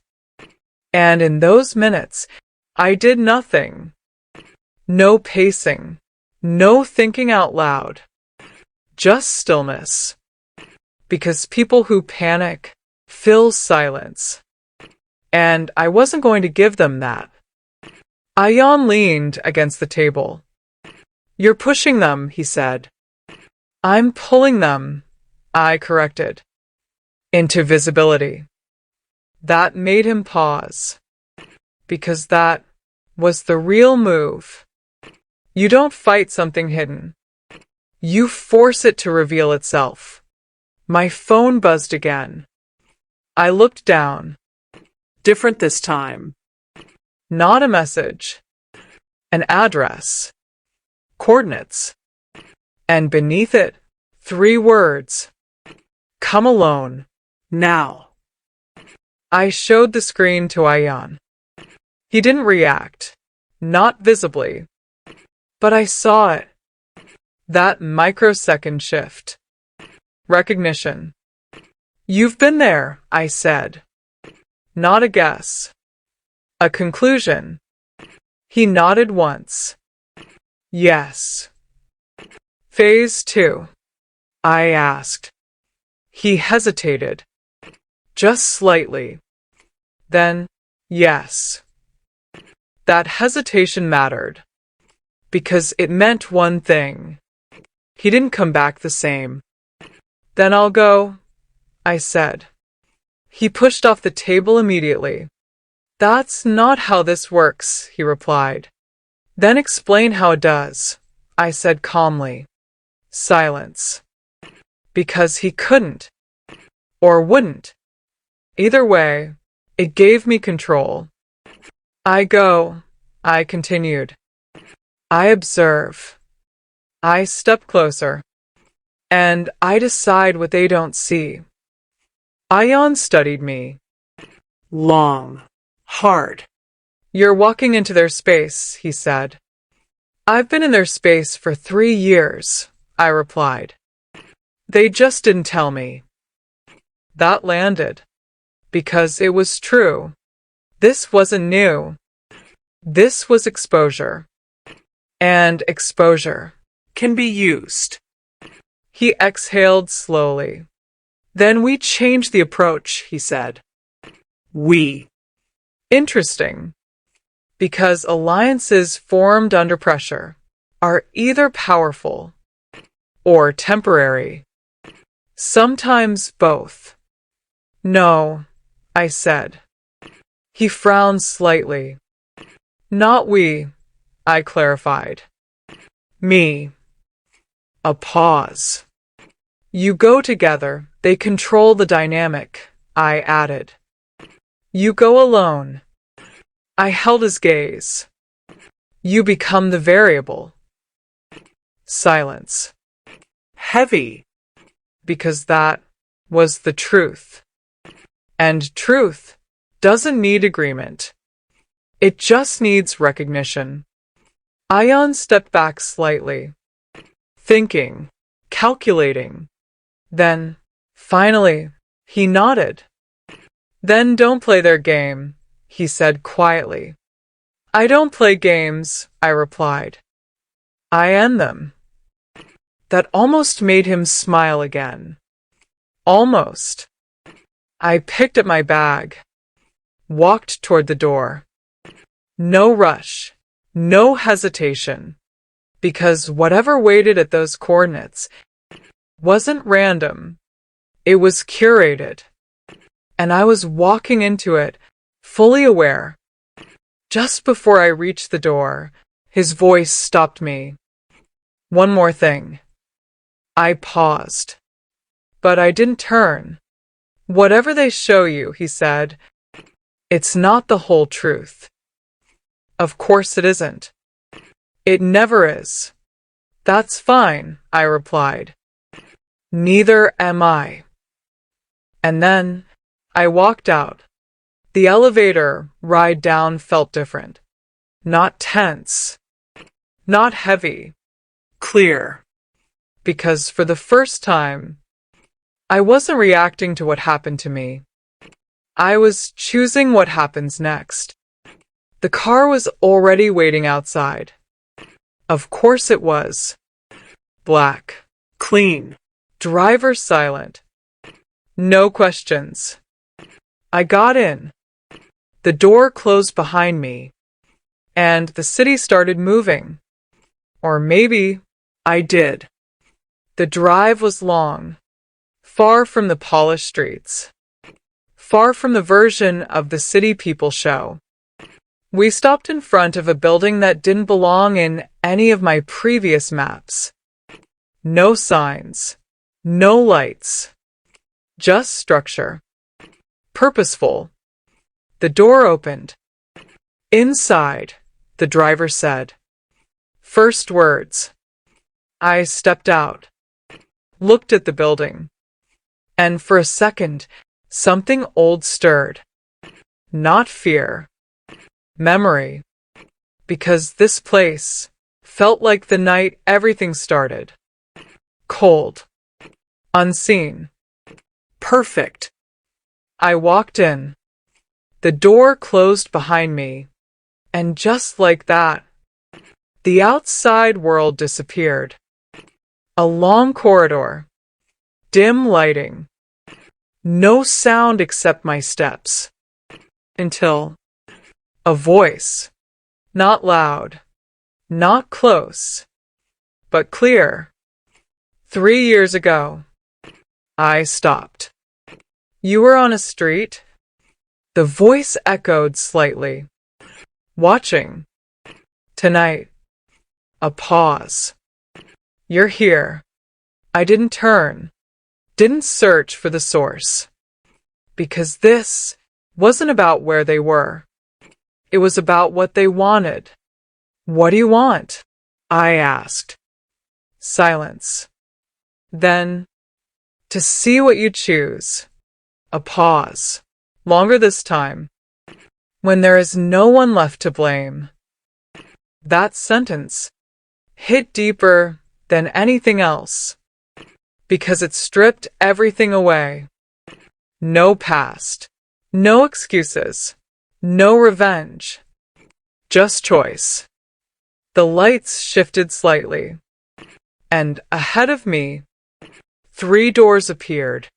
And in those minutes, I did nothing. No pacing. No thinking out loud. Just stillness. Because people who panic fill silence. And I wasn't going to give them that. Ion leaned against the table. You're pushing them, he said. I'm pulling them, I corrected. Into visibility. That made him pause. Because that was the real move. You don't fight something hidden. You force it to reveal itself. My phone buzzed again. I looked down. Different this time. Not a message. An address. Coordinates. And beneath it, 3 words. Come alone. Now. I showed the screen to Ion. He didn't react. Not visibly. But I saw it. That microsecond shift. Recognition. You've been there, I said. Not a guess. A conclusion. He nodded once. Yes. Phase 2. I asked. He hesitated. Just slightly. Then, yes. That hesitation mattered. Because it meant one thing. He didn't come back the same. Then I'll go, I said. He pushed off the table immediately. That's not how this works, he replied. Then explain how it does, I said calmly. Silence. Because he couldn't. Or wouldn't. Either way, it gave me control. I go, I continued. I observe. I step closer. And I decide what they don't see. Ion studied me. Long. Hard. You're walking into their space, he said. I've been in their space for 3 years, I replied. They just didn't tell me. That landed. Because it was true. This wasn't new. This was exposure. And exposure Can be used. He exhaled slowly. Then we changed the approach, he said. We. Interesting. Because alliances formed under pressure are either powerful or temporary. Sometimes both. No, I said. He frowned slightly. Not we, I clarified. Me. A pause. You go together, they control the dynamic, I added. You go alone. I held his gaze. You become the variable. Silence. Heavy. Because that was the truth. And truth doesn't need agreement. It just needs recognition. Ion stepped back slightly, thinking, calculating. Then, finally, he nodded. Then don't play their game, he said quietly. I don't play games, I replied. I end them. That almost made him smile again. Almost. I picked up my bag, walked toward the door. No rush, no hesitation, because whatever waited at those coordinates wasn't random. It was curated, and I was walking into it, fully aware. Just before I reached the door, his voice stopped me. One more thing. I paused, but I didn't turn. Whatever they show you, he said, it's not the whole truth. Of course it isn't. It never is. That's fine, I replied. Neither am I. And then I walked out. The elevator ride down felt different. Not tense. Not heavy. Clear. Because for the first time, I wasn't reacting to what happened to me. I was choosing what happens next. The car was already waiting outside. Of course it was. Black. Clean. Driver silent. No questions. I got in. The door closed behind me, and the city started moving. Or maybe I did. The drive was long, far from the polished streets, far from the version of the city people show. We stopped in front of a building that didn't belong in any of my previous maps. No signs, no lights, just structure. Purposeful. The door opened. Inside, the driver said. First words. I stepped out, looked at the building, and for a second, something old stirred. Not fear. Memory. Because this place felt like the night everything started. Cold. Unseen. Perfect. I walked in. The door closed behind me, and just like that, the outside world disappeared. A long corridor. Dim lighting. No sound except my steps. Until a voice. Not loud. Not close. But clear. 3 years ago. I stopped. You were on a street? The voice echoed slightly. Watching. Tonight. A pause. You're here. I didn't turn. Didn't search for the source. Because this wasn't about where they were. It was about what they wanted. What do you want? I asked. Silence. Then, to see what you choose. A pause. Longer this time. When there is no one left to blame. That sentence hit deeper than anything else. Because it stripped everything away. No past. No excuses. No revenge. Just choice. The lights shifted slightly. And ahead of me, 3 doors appeared.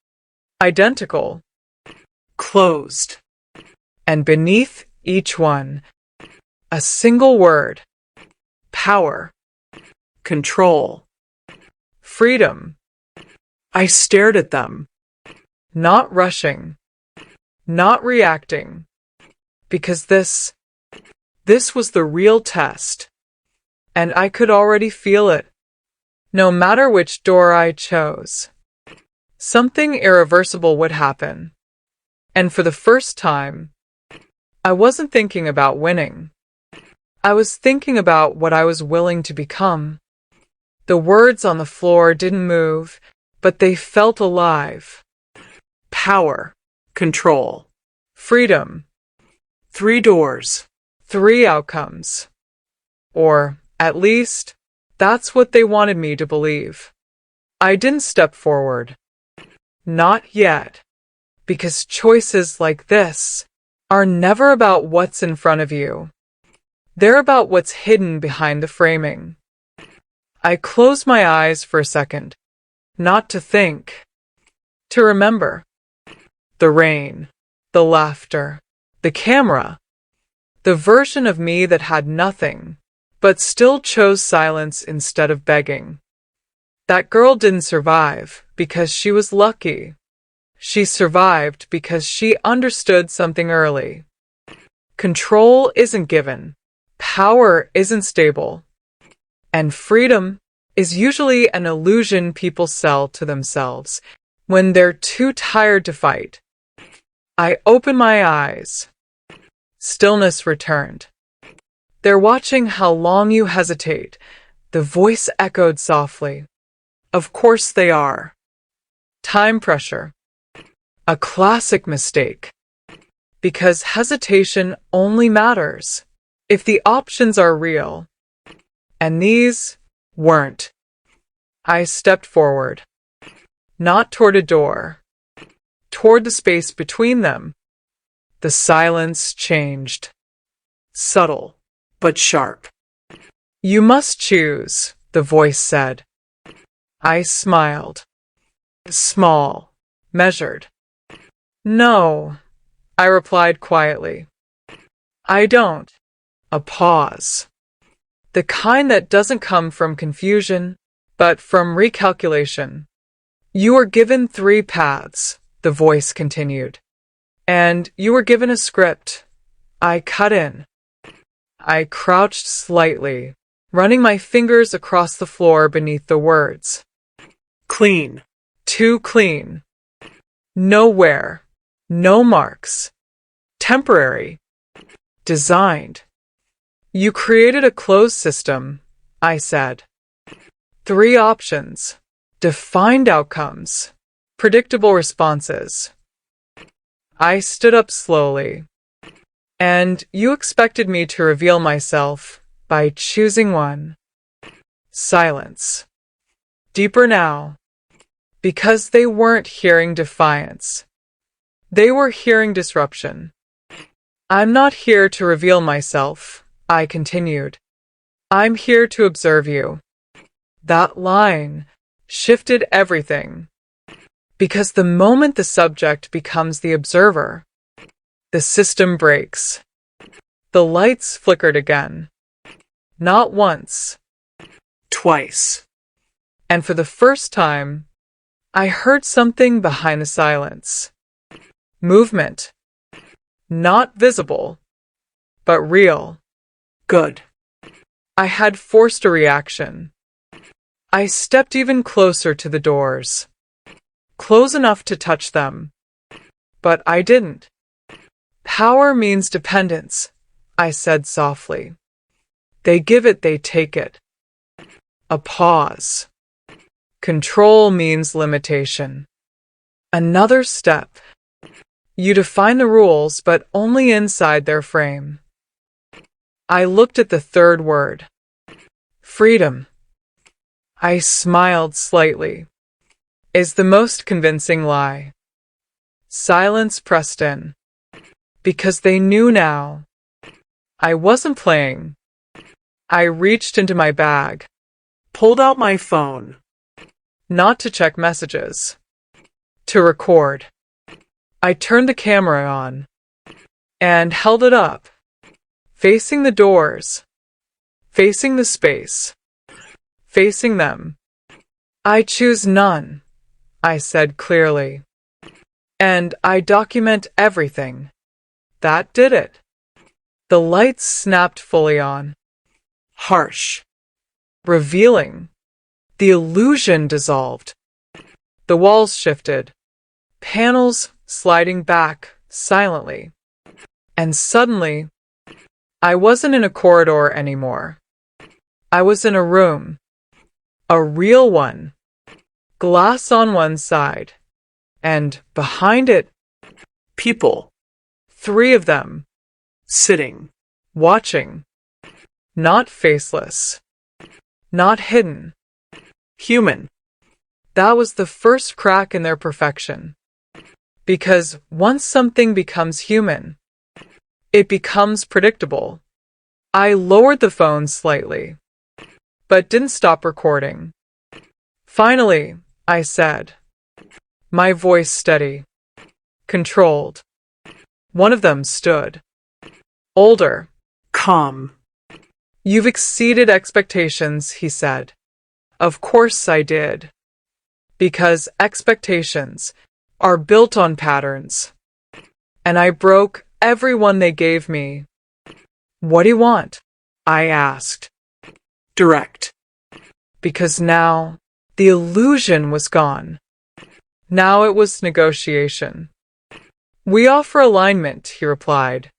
Identical. Closed. And beneath each one, a single word. Power. Control. Freedom. I stared at them. Not rushing. Not reacting. Because this was the real test. And I could already feel it. No matter which door I chose, something irreversible would happen. And for the first time, I wasn't thinking about winning. I was thinking about what I was willing to become. The words on the floor didn't move, but they felt alive. Power. Control. Freedom. 3 doors. 3 outcomes. Or, at least, that's what they wanted me to believe. I didn't step forward. Not yet. Because choices like this are never about what's in front of you. They're about what's hidden behind the framing. I closed my eyes for a second. Not to think. To remember. The rain. The laughter. The camera. The version of me that had nothing, but still chose silence instead of begging. That girl didn't survive because she was lucky. She survived because she understood something early. Control isn't given. Power isn't stable. And freedom is usually an illusion people sell to themselves when they're too tired to fight. I opened my eyes. Stillness returned. They're watching how long you hesitate. The voice echoed softly. Of course they are. Time pressure. A classic mistake. Because hesitation only matters if the options are real. And these weren't. I stepped forward. Not toward a door. Toward the space between them. The silence changed. Subtle, but sharp. You must choose, the voice said. I smiled. Small, measured. No, I replied quietly. I don't. A pause. The kind that doesn't come from confusion, but from recalculation. You were given 3 paths, the voice continued. And you were given a script. I cut in. I crouched slightly, running my fingers across the floor beneath the words. Clean. Too clean. Nowhere. No marks. Temporary. Designed. You created a closed system, I said. 3 options. Defined outcomes. Predictable responses. I stood up slowly. And you expected me to reveal myself by choosing one. Silence. Deeper now. Because they weren't hearing defiance. They were hearing disruption. I'm not here to reveal myself, I continued. I'm here to observe you. That line shifted everything. Because the moment the subject becomes the observer, the system breaks. The lights flickered again. Not once. Twice. And for the first time, I heard something behind the silence. Movement. Not visible, but real. Good. I had forced a reaction. I stepped even closer to the doors. Close enough to touch them. But I didn't. Power means dependence, I said softly. They give it, they take it. A pause. Control means limitation. Another step. You define the rules, but only inside their frame. I looked at the 3rd word. Freedom. I smiled slightly. Is the most convincing lie. Silence pressed in. Because they knew now. I wasn't playing. I reached into my bag. Pulled out my phone. Not to check messages. To record. I turned the camera on. And held it up. Facing the doors. Facing the space. Facing them. I choose none, I said clearly. And I document everything. That did it. The lights snapped fully on. Harsh. Revealing. The illusion dissolved. The walls shifted. Panels sliding back silently. And suddenly, I wasn't in a corridor anymore. I was in a room. A real one. Glass on one side. And behind it, People. 3 of them. Sitting. Watching. Not faceless. Not hidden. Human. That was the first crack in their perfection. Because once something becomes human, it becomes predictable. I lowered the phone slightly, but didn't stop recording. Finally, I said, my voice steady, controlled. One of them stood. Older. Calm. You've exceeded expectations, he said. Of course I did. Because expectations are built on patterns. And I broke every one they gave me. What do you want? I asked. Direct. Because now the illusion was gone. Now it was negotiation. We offer alignment, he replied.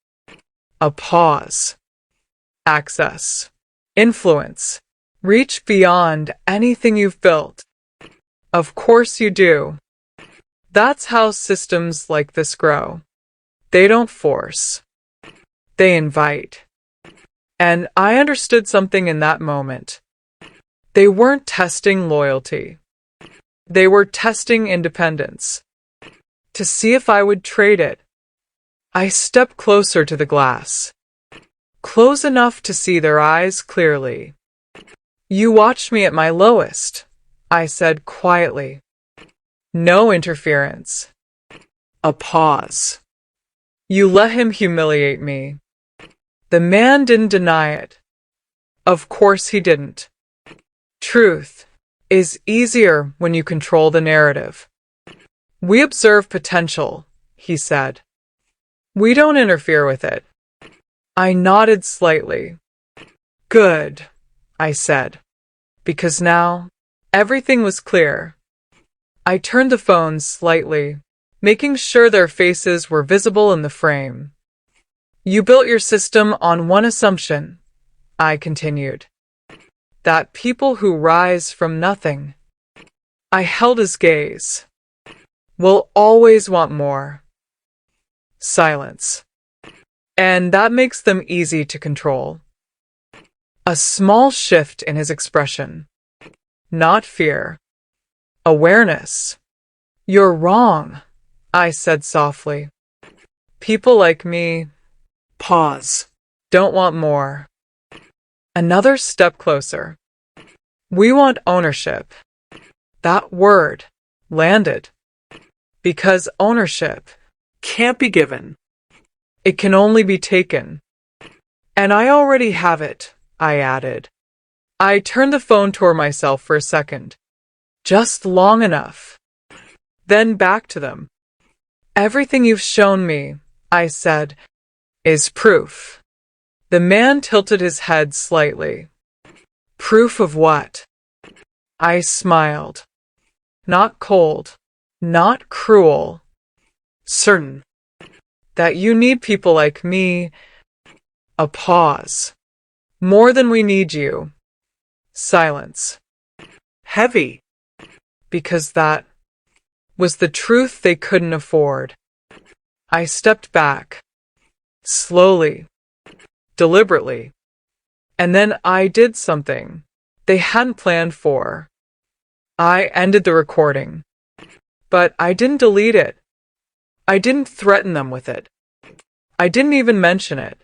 A pause. Access. Influence. Reach beyond anything you've built. Of course you do. That's how systems like this grow. They don't force. They invite. And I understood something in that moment. They weren't testing loyalty. They were testing independence. To see if I would trade it. I stepped closer to the glass. Close enough to see their eyes clearly. You watched me at my lowest, I said quietly. No interference. A pause. You let him humiliate me. The man didn't deny it. Of course he didn't. Truth is easier when you control the narrative. We observe potential, he said. We don't interfere with it. I nodded slightly. Good, I said, because now everything was clear. I turned the phone slightly, making sure their faces were visible in the frame. You built your system on one assumption, I continued. That people who rise from nothing, I held his gaze, will always want more. Silence. And that makes them easy to control. A small shift in his expression. Not fear. Awareness. You're wrong, I said softly. People like me Pause. don't want more. Another step closer. We want ownership. That word landed. Because ownership Can't be given. it can only be taken. And I already have it, I added. I turned the phone toward myself for a second. Just long enough. Then back to them. Everything you've shown me, I said, is proof. The man tilted his head slightly. Proof of what? I smiled. Not cold. Not cruel. Certain. That you need people like me. A pause. More than we need you. Silence. Heavy. Because that was the truth they couldn't afford. I stepped back. Slowly. Deliberately. And then I did something they hadn't planned for. I ended the recording. But I didn't delete it. I didn't threaten them with it. I didn't even mention it.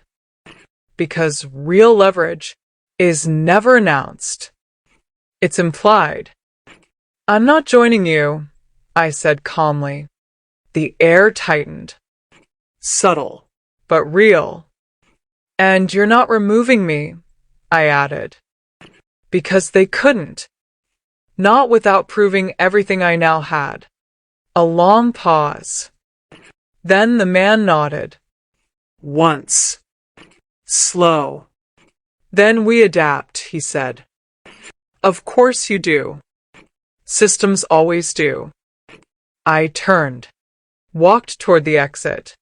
Because real leverage is never announced. It's implied. I'm not joining you, I said calmly. The air tightened. Subtle. But real. And you're not removing me, I added. Because they couldn't. Not without proving everything I now had. A long pause. Then the man nodded. Once. Slow. Then we adapt, he said. Of course you do. Systems always do. I turned. Walked toward the exit.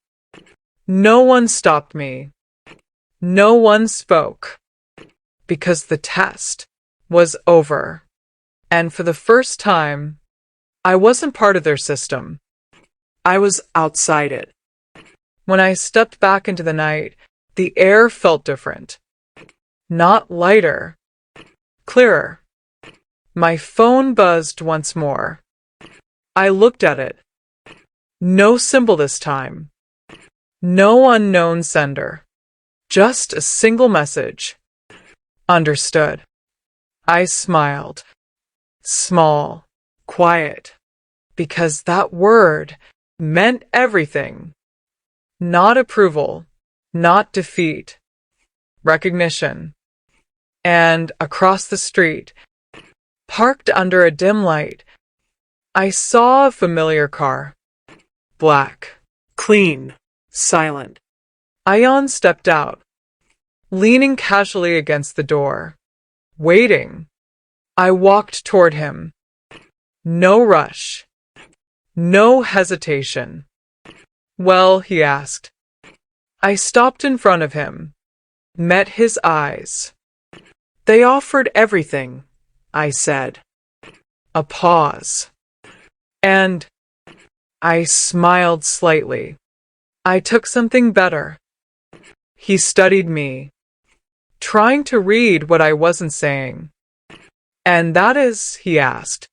No one stopped me. No one spoke because the test was over. And for the first time, I wasn't part of their system. I was outside it. When I stepped back into the night, the air felt different. Not lighter, clearer. My phone buzzed once more. I looked at it. No symbol this time. No unknown sender. Just a single message. Understood. I smiled. Small, quiet, because that word meant everything. Not approval, not defeat, recognition. And across the street, parked under a dim light, I saw a familiar car. Black. Clean. Silent. Ion stepped out, leaning casually against the door, waiting. I walked toward him. No rush. No hesitation. Well, he asked. I stopped in front of him, met his eyes. They offered everything, I said. A pause. And I smiled slightly. I took something better. He studied me, trying to read what I wasn't saying. And that is, he asked.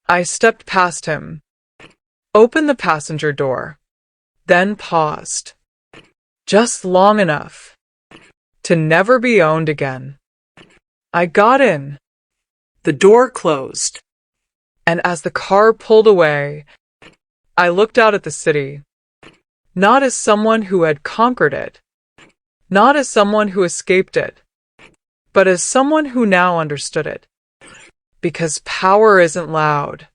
I stepped past him, opened the passenger door, then paused. Just long enough to never be owned again. I got in. The door closed. And as the car pulled away, I looked out at the city, not as someone who had conquered it, not as someone who escaped it, but as someone who now understood it. Because power isn't loud,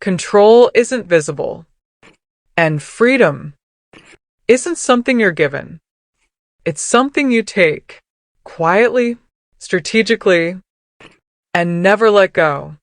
control isn't visible, and freedom isn't something you're given. It's something you take, quietly, strategically, and never let go.